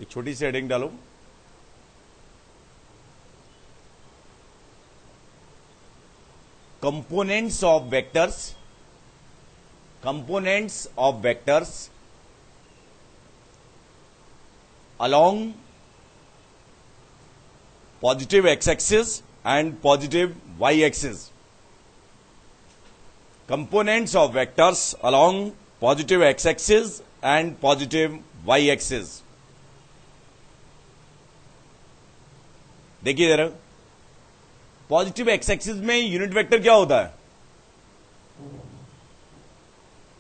एक छोटी सी हेडिंग डालो, components of vectors, components of vectors along positive x-axis and positive y-axis. Components of vectors along positive x-axis and positive y-axis. देखिए जरा, positive X axis में unit vector क्या होता है?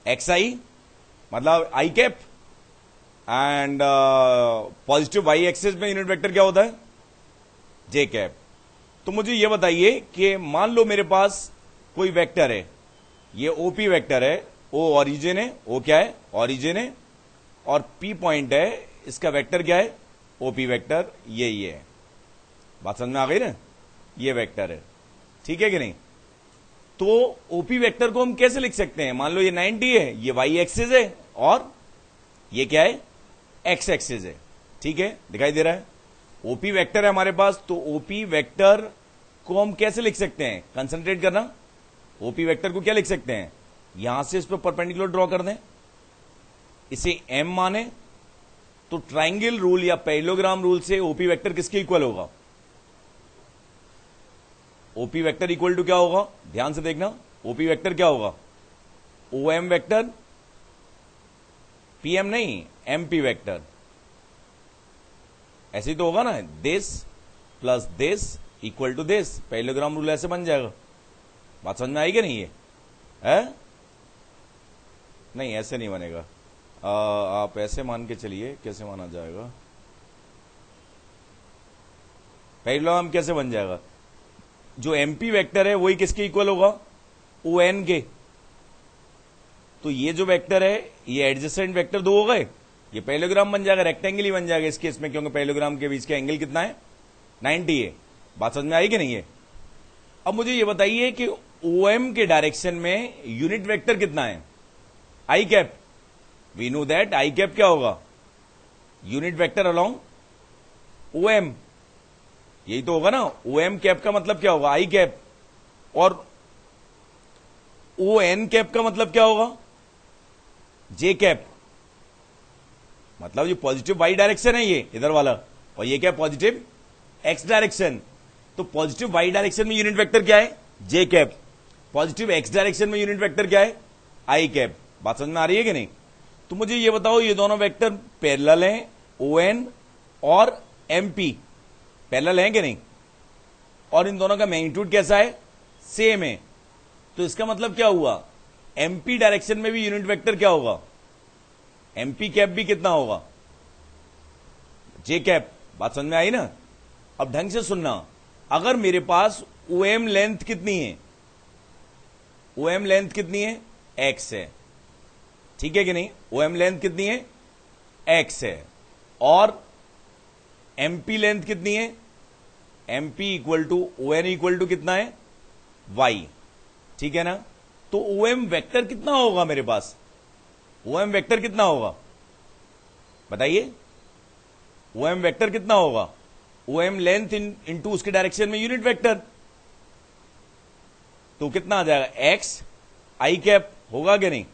एक्स आई, मतलब I cap, and positive Y axis में unit vector क्या होता है? J cap. तो मुझे यह बताइए कि मान लो मेरे पास कोई वेक्टर है, ये ओपी वेक्टर है, ओ ऑरिजिन है, ओ क्या है? ऑरिजिन है, और पी पॉइंट है, इसका वेक्टर क्या है? ओपी वेक्टर, ये है। बात समझ में आ गई ना? ये वेक्टर है, ठीक है कि नहीं? तो ओपी वेक्टर को हम कैसे लिख सकते हैं? मान लो ये 90 है, ये वाई एक्सिस है, और ये क्या है? एक्स एक्सिस है, ठीक है, दिखाई दे रहा है। ओपी वेक्टर है हमारे पास, तो ओपी वेक्टर को हम कैसे लिख सकते हैं? कंसंट्रेट करना, ओपी वेक्टर को क्या लिख सकते हैं? यहां से इस पर परपेंडिकुलर ड्रॉ कर दें, इसे एम माने, तो ट्राइंगल रूल या पैरेललोग्राम रूल से ओपी वेक्टर किसके इक्वल होगा? ओपी वेक्टर इक्वल टू क्या होगा? ध्यान से देखना, ओपी वेक्टर क्या होगा? ओ एम वेक्टर, पीएम नहीं, एमपी वेक्टर। ऐसे ही तो होगा ना, this plus this equal to this, parallelogram rule ऐसे बन जाएगा। बात समझ में आएगी नहीं? ये है नहीं, ऐसे नहीं बनेगा। आप ऐसे मान के चलिए, कैसे माना जाएगा? पैरेललोग्राम कैसे बन जाएगा? जो एमपी वेक्टर है वही किसके इक्वल होगा? ओ एन के। तो ये जो वेक्टर है, ये एडजेसेंट वेक्टर दो हो गए, ये पैरेललोग्राम बन जाएगा, रेक्टेंगल ही बन जाएगा इस केस में, क्योंकि पैरेललोग्राम के बीच का एंगल कितना है? 90 है। बात समझ में आई कि नहीं है? अब मुझे ये बताइए कि ओएम के डायरेक्शन में यूनिट वेक्टर कितना है? I cap. We know that I cap क्या होगा? यूनिट वेक्टर अलोंग ओएम, यही तो होगा ना। ओएम कैप का मतलब क्या होगा? आई कैप। और ओ एन कैप का मतलब क्या होगा? जे कैप। मतलब ये पॉजिटिव वाई डायरेक्शन है, ये इधर वाला, और ये क्या? Positive x direction. तो पॉजिटिव वाई डायरेक्शन में यूनिट वेक्टर क्या है? J cap. Positive x direction में यूनिट वेक्टर क्या है? I cap. बात समझ में आ रही है कि नहीं? तो मुझे ये बताओ, ये दोनों वेक्टर पैरेलल हैं, ओ एन और एमपी पैरेलल हैं कि नहीं? और इन दोनों का मैग्नीट्यूड कैसा है? सेम है। तो इसका मतलब क्या हुआ? एमपी डायरेक्शन में भी यूनिट वेक्टर क्या होगा? एमपी कैप भी कितना होगा? जे कैप। बात समझ में आई ना? अब ढंग से सुनना, अगर मेरे पास ओएम लेंथ कितनी है? ओएम लेंथ कितनी है? एक्स है, ठीक है कि नहीं? ओएम लेंथ कितनी है? एक्स है। और एमपी लेंथ कितनी है? MP equal to O N equal to कितना है? वाई, ठीक है ना? तो ओएम वेक्टर कितना होगा मेरे पास? ओएम वेक्टर कितना होगा बताइए? ओएम वेक्टर कितना होगा? ओएम लेंथ इनटू उसके डायरेक्शन में यूनिट वेक्टर, तो कितना आ जाएगा? एक्स आई कैप होगा कि नहीं?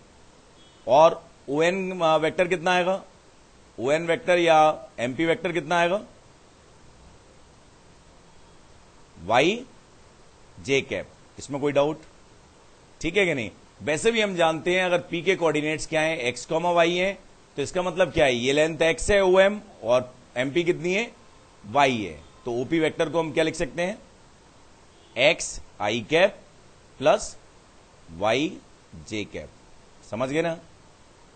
और ओ एन वेक्टर कितना आएगा? ओ एन वेक्टर या एमपी वेक्टर कितना आएगा? Y J cap. इसमें कोई डाउट? ठीक है कि नहीं? वैसे भी हम जानते हैं, अगर पी के कोऑर्डिनेट्स क्या है? एक्स कॉमा वाई है, तो इसका मतलब क्या है? ये लेंथ एक्स है ओ एम, और एमपी कितनी है? वाई है। तो ओपी वेक्टर को हम क्या लिख सकते हैं? X I cap plus Y J cap. समझ गए ना?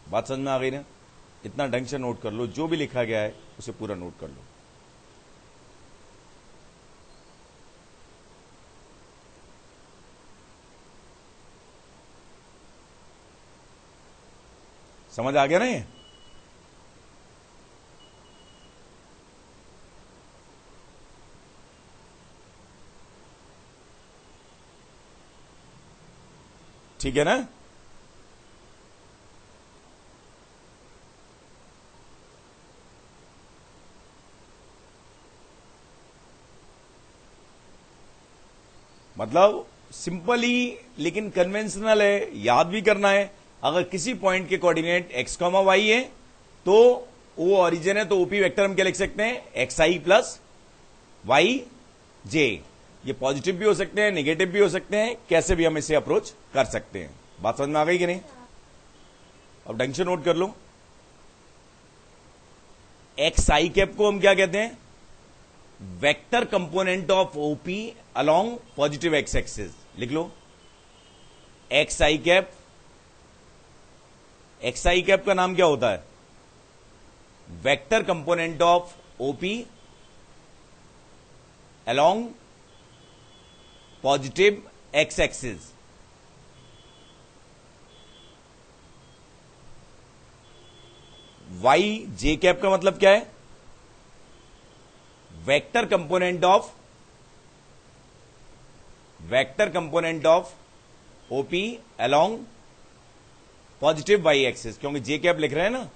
बात समझ में आ गई ना? इतना ढंग से नोट कर लो, जो भी लिखा गया है उसे पूरा नोट कर लो। समझ आ गया ना ये? ठीक है ना? मतलब सिंपली लेकिन कन्वेंशनल है, याद भी करना है। अगर किसी पॉइंट के कोऑर्डिनेट एक्स कॉमा वाई है तो वो ओरिजिन है, तो ओपी वेक्टर हम क्या लिख सकते हैं, एक्स आई प्लस वाई जे। ये पॉजिटिव भी हो सकते हैं, नेगेटिव भी हो सकते हैं, कैसे भी हम इसे अप्रोच कर सकते हैं। बात समझ में आ गई कि नहीं? अब ढंग से नोट कर लो। एक्स आई कैप को हम क्या कहते हैं, vector component of OP along positive X axis. लिख लो X I cap. X I cap का नाम क्या होता है, vector component of OP along positive X axis. Y J cap का मतलब क्या है, vector component of OP along positive Y axis. क्योंकि जे कैप लिख रहे हैं ना,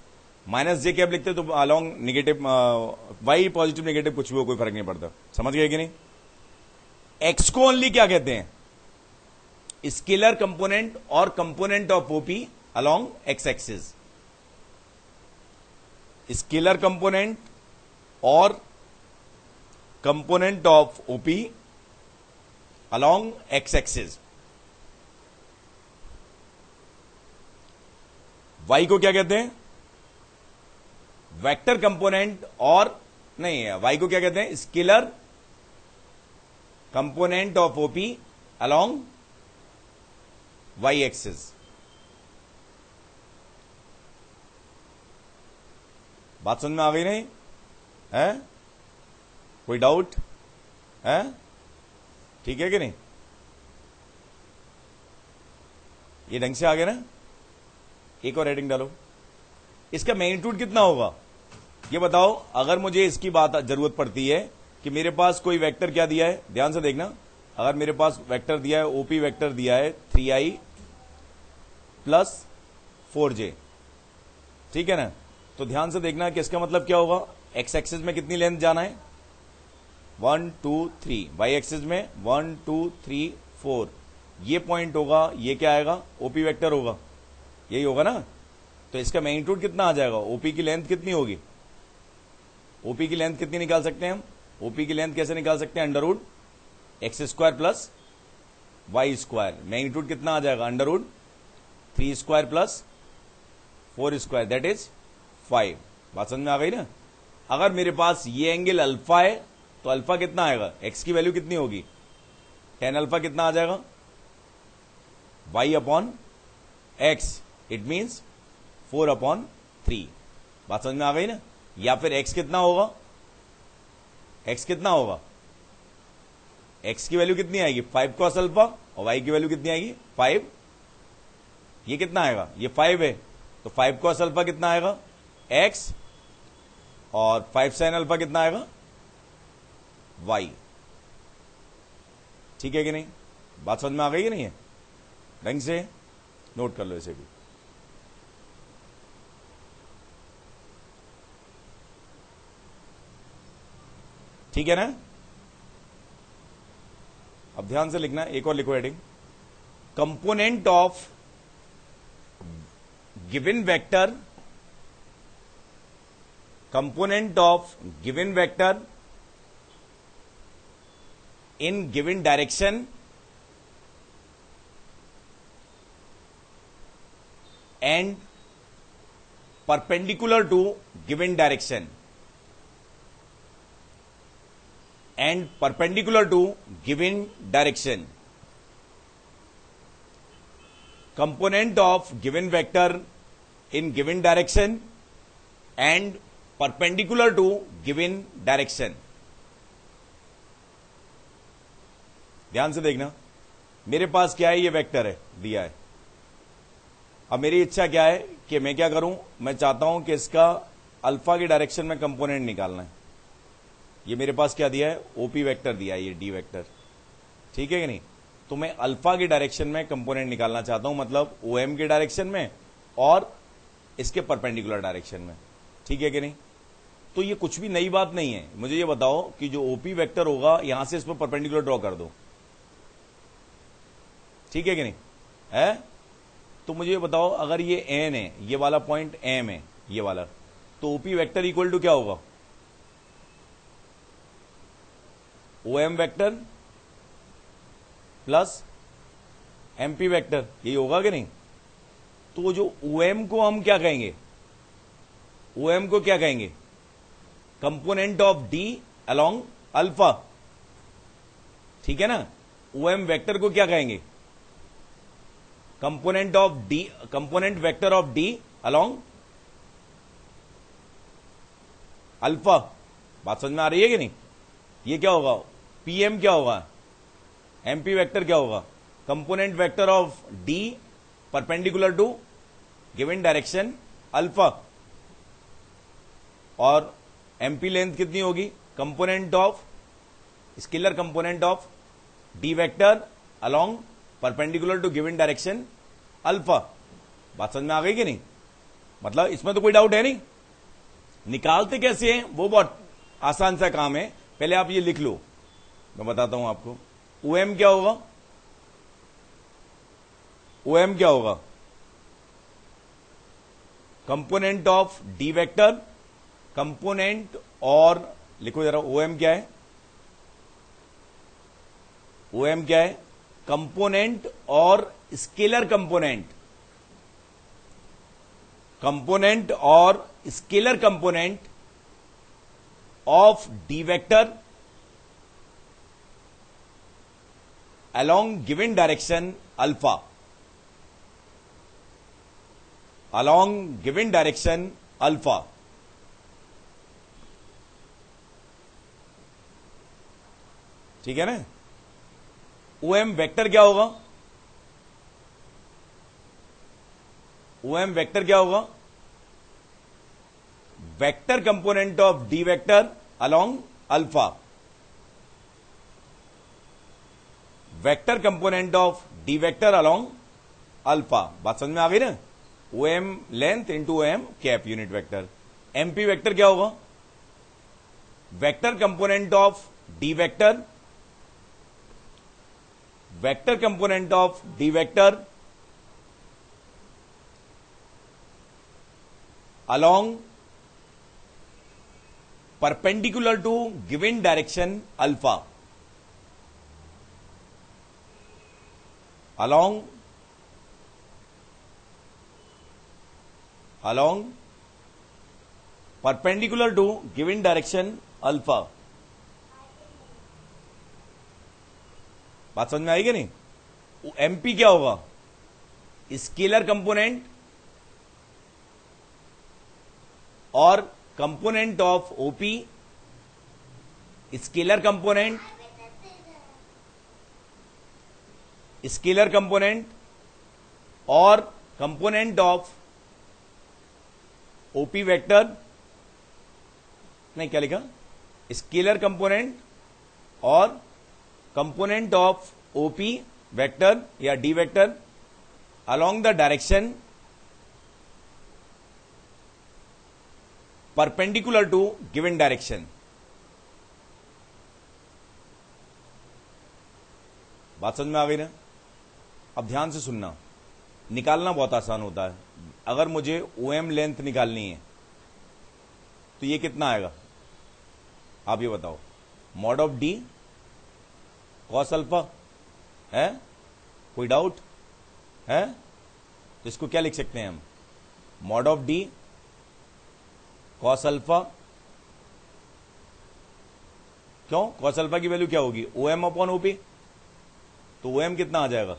माइनस जे कैप लिखते तो along negative Y, positive negative कुछ भी हो, कोई फर्क नहीं पड़ता। समझ गए कि नहीं? एक्स को ओनली क्या कहते हैं, स्केलर कंपोनेंट और component of OP along X axis. Scalar component और component of OP along X axis. Y को क्या कहते हैं, वेक्टर कंपोनेंट और नहीं, वाई को क्या कहते हैं, scalar component of OP along Y axis. बात समझ में आ गई नहीं है? कोई डाउट है? ठीक है कि नहीं? ये ढंग से आ गया ना? एक और हेडिंग डालो। इसका मैग्नीट्यूड कितना होगा ये बताओ। अगर मुझे इसकी बात जरूरत पड़ती है कि मेरे पास कोई वेक्टर क्या दिया है, ध्यान से देखना। अगर मेरे पास वेक्टर दिया है, ओपी वेक्टर दिया है 3i प्लस 4j, ठीक है ना? तो ध्यान से देखना कि इसका मतलब क्या होगा। एक्स एक्सिस में कितनी लेंथ जाना है, 1 2 3। वाई एक्सिस में 1 2 3 4। ये पॉइंट होगा, ये क्या आएगा, ओपी वेक्टर होगा, यही होगा ना? तो इसका मैग्नीट्यूड कितना आ जाएगा, ओपी की लेंथ कितनी होगी, ओपी की लेंथ कितनी निकाल सकते हैं हम? ओपी की लेंथ कैसे निकाल सकते हैं, under root X square plus Y square. Magnitude कितना आ जाएगा, under root 3 square plus 4 square, that is 5। बात समझ में आ गई ना? अगर मेरे पास ये एंगल अल्फा है तो अल्फा कितना आएगा, एक्स की वैल्यू कितनी होगी, tan अल्फा कितना आ जाएगा, y upon x, it means 4/3। बात समझ में आ गई ना? या फिर x कितना होगा, x कितना होगा, x की वैल्यू कितनी आएगी 5 cos अल्फा, और y की वैल्यू कितनी आएगी 5। ये कितना आएगा, ये 5 है, तो 5 cos अल्फा कितना आएगा x, और 5 sin अल्फा कितना आएगा y। ठीक है कि नहीं? बात समझ में आ गई कि नहीं है? ढंग से नोट कर लो इसे भी। ठीक है ना? अब ध्यान से लिखना, एक और लिखो heading, component of given vector, component of given vector in given direction and perpendicular to given direction and perpendicular to given direction. Component of given vector in given direction and perpendicular to given direction. ध्यान से देखना, मेरे पास क्या है, ये vector है दिया है। अब मेरी इच्छा क्या है कि मैं क्या करूं, मैं चाहता हूं कि इसका अल्फा की डायरेक्शन में कंपोनेंट निकालना है। ये मेरे पास क्या दिया है, ओपी वेक्टर दिया है, ये डी वेक्टर, ठीक है कि नहीं? तो मैं अल्फा की डायरेक्शन में कंपोनेंट निकालना चाहता हूं, मतलब ओएम के डायरेक्शन में और इसके परपेंडिकुलर डायरेक्शन में, ठीक है कि नहीं? तो ये कुछ भी नई बात नहीं है। मुझे ये बताओ कि जो ओपी वेक्टर होगा, यहां से इस पर परपेंडिकुलर ड्रॉ कर दो, ठीक है कि नहीं है? तो मुझे बताओ, अगर ये एन है, ये वाला पॉइंट एम है, ये वाला, तो ओपी वेक्टर इक्वल टू क्या होगा? O M vector plus MP vector, यही होगा कि नहीं? तो जो ओ एम को हम क्या कहेंगे? ओ एम को क्या कहेंगे? Component of D along alpha, ठीक है ना? ओ एम वैक्टर को क्या कहेंगे? Component of D, component vector of D along alpha. बात समझ में आ रही है कि नहीं? ये क्या होगा? पीएम क्या होगा? एमपी वेक्टर क्या होगा? Component vector of D perpendicular to given direction alpha. और एमपी लेंथ कितनी होगी? Component of, scalar component of D vector along perpendicular to given direction alpha. बात समझ में आ गई कि नहीं? मतलब इसमें तो कोई डाउट है नहीं। निकालते कैसे हैं वो बहुत आसान सा काम है। पहले आप ये लिख लो, मैं बताता हूं आपको। ओएम क्या होगा? ओएम क्या होगा? Component of D vector, component, और लिखो जरा ओएम क्या है? ओएम क्या है? कंपोनेंट और स्केलर कंपोनेंट, कंपोनेंट और scalar component of D vector along given direction alpha, along given direction alpha। ठीक है ना? ओएम वेक्टर क्या होगा? ओएम वेक्टर क्या होगा? Vector component of D vector along alpha, vector component of D vector along alpha. बात समझ में आ गई ना? O M length into O M cap unit vector. MP vector क्या होगा? Vector component of D vector, vector component of D vector along perpendicular to given direction alpha, along perpendicular to given direction alpha। बात समझ में आई कि नहीं? MP क्या होगा? Scalar component और component of OP, scalar component, scalar component और component of OP vector, नहीं क्या लिखा? स्केलर कंपोनेंट और कंपोनेंट ऑफ ओपी वेक्टर या D vector along the direction perpendicular to given direction. बात समझ में आ गई ना? अब ध्यान से सुनना, निकालना बहुत आसान होता है। अगर मुझे ओएम लेंथ निकालनी है तो ये कितना आएगा? आप ये बताओ। Mod of D cos alpha है? कोई डाउट है? तो इसको क्या लिख सकते हैं हम? Mod of D cos alpha. क्यों? कॉस अल्फा की वैल्यू क्या होगी? OM upon OP. तो ओएम कितना आ जाएगा?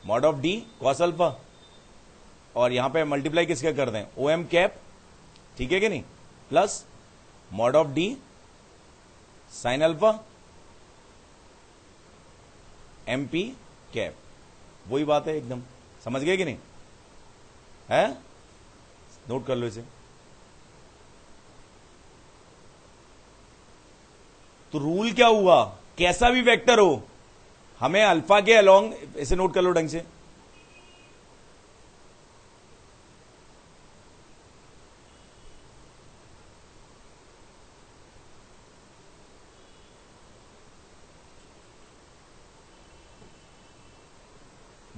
Mod of D cos alpha, और यहां पे मल्टीप्लाई किसके कर दें? ओ एम कैप, ठीक है कि नहीं, plus mod of D sine alpha MP cap. वही बात है एकदम, समझ गए कि नहीं? है? नोट कर लो इसे। तो रूल क्या हुआ? कैसा भी वेक्टर हो, हमें अल्फा के अलोंग, इसे नोट कर लो ढंग से,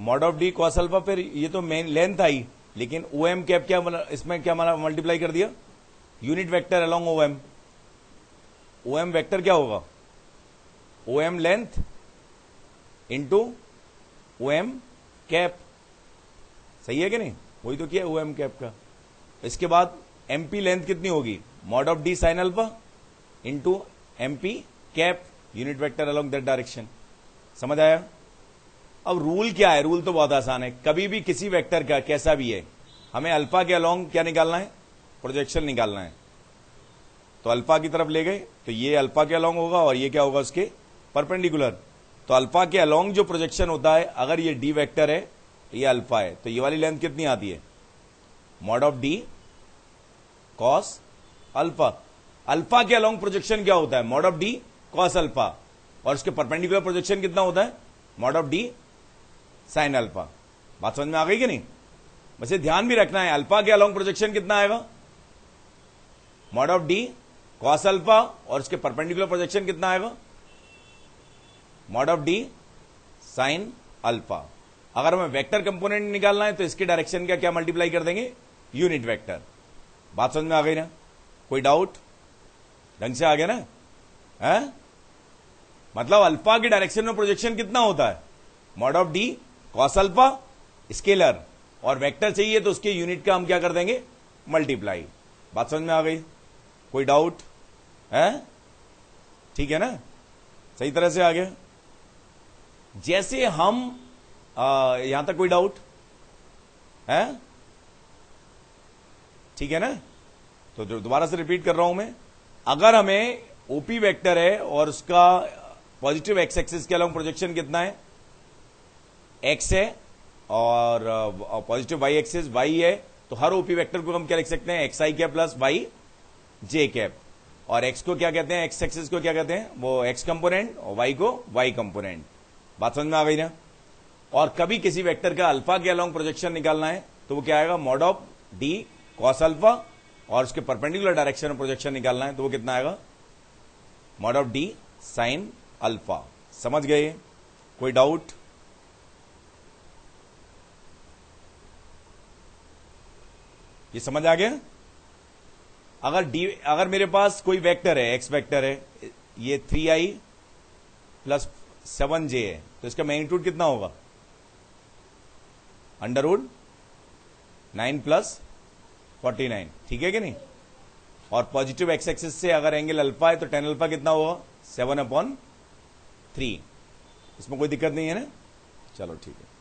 mod of D cos alpha, फिर ये तो मेन लेंथ आई, लेकिन ओ एम कैप क्या इसमें क्या मल्टीप्लाई कर दिया, unit vector along O M. O M vector क्या होगा, O M length into O M cap, सही है कि नहीं, वही तो किया ओ एम कैप का। इसके बाद एमपी लेंथ कितनी होगी, mod of D sine alpha into MP cap, unit vector along that direction. समझ आया। अब रूल क्या है, रूल तो बहुत आसान है, कभी भी किसी वेक्टर का कैसा भी है, हमें अल्फा के अलोंग क्या निकालना है, प्रोजेक्शन निकालना है। तो अल्फा की तरफ ले गए तो ये अल्फा के अलोंग होगा और ये क्या होगा उसके परपेंडिकुलर। तो अल्फा के अलोंग जो प्रोजेक्शन होता है, अगर ये डी वेक्टर है, ये अल्फा है, तो ये वाली लेंथ कितनी आती है, mod of D cos alpha. Alpha के अलोंग प्रोजेक्शन क्या होता है, mod of D cos alpha, और उसके परपेंडिकुलर प्रोजेक्शन कितना होता है, mod of D sine alpha. बात समझ में आ गई कि नहीं। वैसे ध्यान भी रखना है, अल्फा के अलोंग प्रोजेक्शन कितना आएगा, mod of D cos alpha, और उसके परपेंडिकुलर प्रोजेक्शन कितना आएगा, mod of D sine alpha. अगर हमें वेक्टर कंपोनेंट निकालना है तो इसके डायरेक्शन का क्या मल्टीप्लाई कर देंगे, यूनिट वेक्टर। बात समझ में आ गई ना, कोई डाउट, ढंग से आ गया ना है? मतलब अल्फा के डायरेक्शन में प्रोजेक्शन कितना होता है, mod of D cos alpha scalar, और वेक्टर चाहिए तो उसके यूनिट का हम क्या कर देंगे, मल्टीप्लाई। बात समझ में आ गई, कोई डाउट है, ठीक है ना, सही तरह से आ गया। जैसे हम यहां तक कोई डाउट है, ठीक है ना। तो दोबारा से रिपीट कर रहा हूं मैं, अगर हमें ओपी वेक्टर है और उसका पॉजिटिव एक्स एक्सिस के अलोंग प्रोजेक्शन कितना है, एक्स है, और पॉजिटिव वाई एक्सिस वाई है, तो हर ओपी वेक्टर को हम क्या लिख सकते हैं, x I cap plus Y J cap, और एक्स को क्या कहते हैं, एक्स एक्सिस को क्या कहते हैं, वो एक्स कंपोनेंट, और वाई को वाई कंपोनेंट। बात समझ में आ गई ना। और कभी किसी वेक्टर का अल्फा के अलोंग प्रोजेक्शन निकालना है तो वो क्या आएगा, mod of D cos alpha, और उसके परपेंडिकुलर डायरेक्शन में प्रोजेक्शन निकालना है तो वो कितना आएगा, mod of D sine alpha. समझ गए, कोई डाउट। ये समझ आ गया। अगर मेरे पास कोई वेक्टर है, एक्स वेक्टर है, ये 3i प्लस 7j है, तो इसका मैग्नीट्यूड कितना होगा, अंडरवुड 9 प्लस 49, ठीक है कि नहीं। और पॉजिटिव एक्स एक्सिस से अगर एंगल अल्फा है तो टेन अल्फा कितना होगा, 7/3। इसमें कोई दिक्कत नहीं है ना, चलो ठीक है।